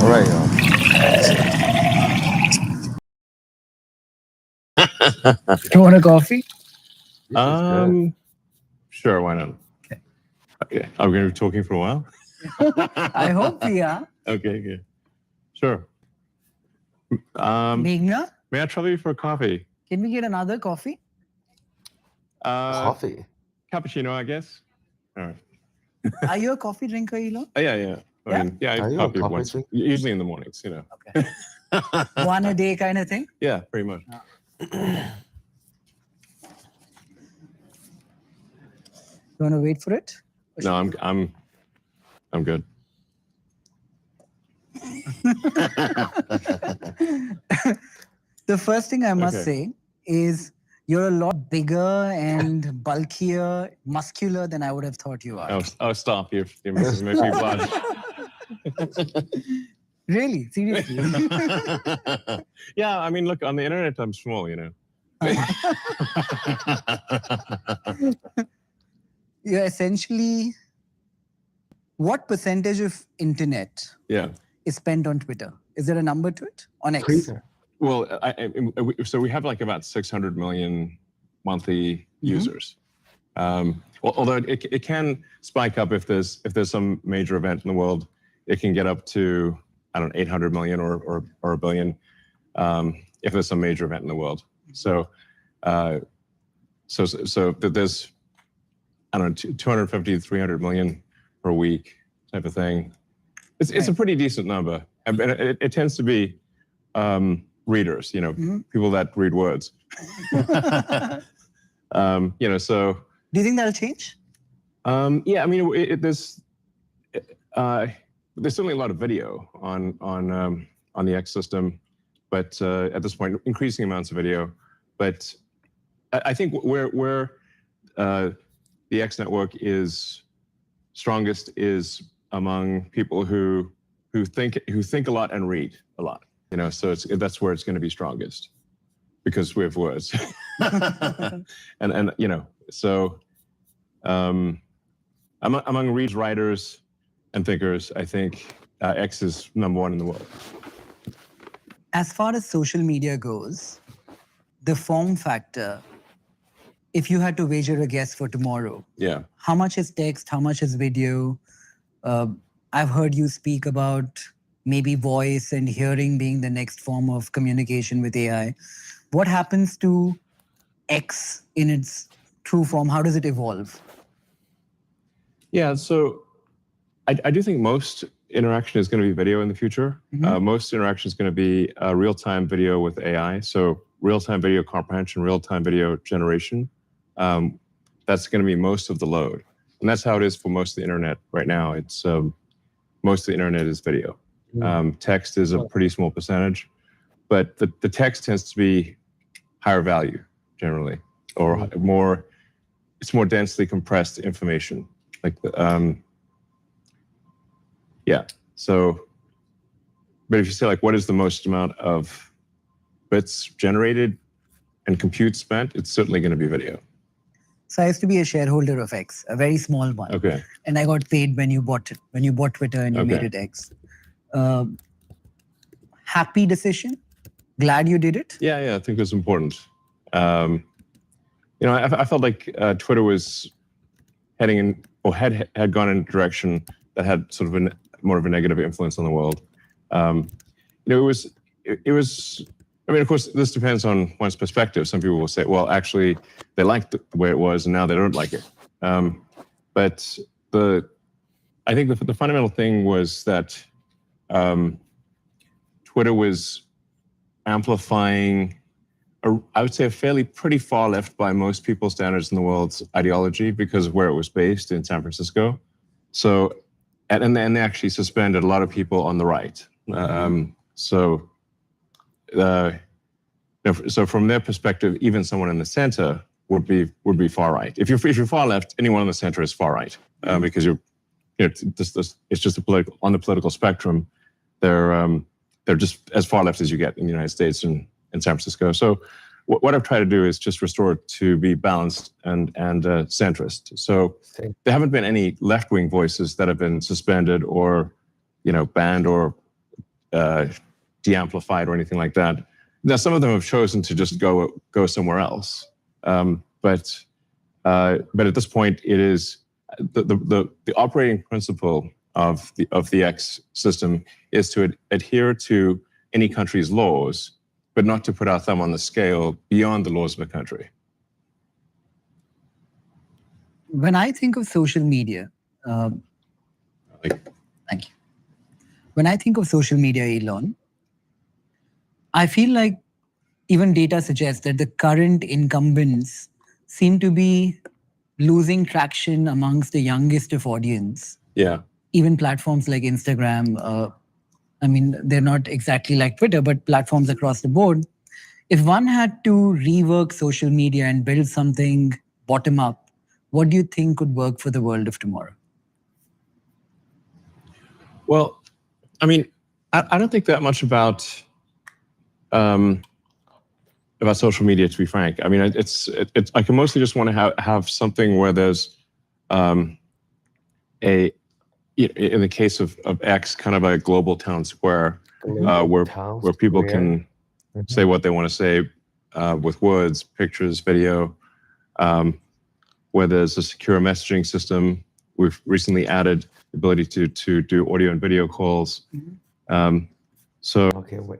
right. You want a coffee? Sure, why not? Okay. Are we going to be talking for a while? I hope we are. Okay, good. Sure. Meghna, May I trouble you for a coffee? can we get another coffee? Coffee. Cappuccino, I guess. All right. Are you a coffee drinker, Elon? Yeah. Yeah? I Are have you a coffee coffee once, drinker? usually in the mornings, you know. Okay. One a day kind of thing? Yeah, pretty much. You want to wait for it? No, I'm good. The first thing I must Okay. say is you're a lot bigger and bulkier, muscular than I would have thought you are. Oh, stop. You're making me blush. Really? Seriously? Yeah, I mean, look, on the internet, I'm small, you know. You're essentially, what percentage of internet Yeah. is spent on Twitter? Is there a number to it? On X? Twitter. Well, so we have like about 600 million monthly users. Although it can spike up if there's some major event in the world, it can get up to, I don't know, 800 million or a billion if there's some major event in the world. So there's, I don't know, 250 to 300 million per week type of thing. It's a pretty decent number, and it tends to be readers, you know, people that read words. You know, so. Do you think that'll change? Yeah, I mean, there's certainly a lot of video on the X system, but at this point, increasing amounts of video. But I think where the X network is strongest is among people who think a lot and read a lot. You know, so that's where it's going to be strongest, because we have words. and you know, so among readers, writers, and thinkers, I think X is #1 in the world. As far as social media goes, the form factor, if you had to wager a guess for tomorrow, Yeah. how much is text, how much is video? I've heard you speak about maybe voice and hearing being the next form of communication with AI. What happens to X in its true form? How does it evolve? Yeah, so I do think most interaction is going to be video in the future. Most interaction is going to be real-time video with AI. So real-time video comprehension, real-time video generation. That's going to be most of the load. And that's how it is for most of the internet right now. It's most of the internet is video. Text is a pretty small percentage, but the text tends to be higher value generally, or it's more densely compressed information. Like, yeah. So, but if you say like, what is the most amount of bits generated and compute spent, it's certainly going to be video. So I used to be a shareholder of X, a very small one. Okay. And I got paid when you bought it, when you bought Twitter and you made it X. Happy decision? Glad you did it? Yeah, I think it's important. You know, I felt like Twitter was heading in, or had gone in a direction that had sort of more of a negative influence on the world. You know, it was. I mean, of course, this depends on one's perspective. Some people will say, well, actually, they liked the way it was, and now they don't like it. But I think the fundamental thing was that Twitter was amplifying, I would say, a pretty far left by most people's standards in the world's ideology, because of where it was based in San Francisco. So, and they actually suspended a lot of people on the right. So from their perspective, even someone in the center would be far right. If you're far left, anyone in the center is far right, because it's just on the political spectrum. They're just as far left as you get in the United States and in San Francisco. So what I've tried to do is just restore it to be balanced and centrist. So there haven't been any left-wing voices that have been suspended or, you know, banned or de-amplified or anything like that. Now, some of them have chosen to just go somewhere else. But at this point, it is the operating principle of the X system is to adhere to any country's laws, but not to put our thumb on the scale beyond the laws of a country. When I think of social media, thank you. When I think of social media, Elon, I feel like even data suggests that the current incumbents seem to be losing traction amongst the youngest of audience. Yeah. Even platforms like Instagram, I mean, they're not exactly like Twitter, but platforms across the board. If one had to rework social media and build something bottom up, what do you think would work for the world of tomorrow? Well, I mean, I don't think that much about social media, to be frank. I mean, it's I can mostly just want to have something where there's in the case of X, kind of a global town square where people can say what they want to say with words, pictures, video, where there's a secure messaging system. We've recently added the ability to do audio and video calls. So Okay, wait.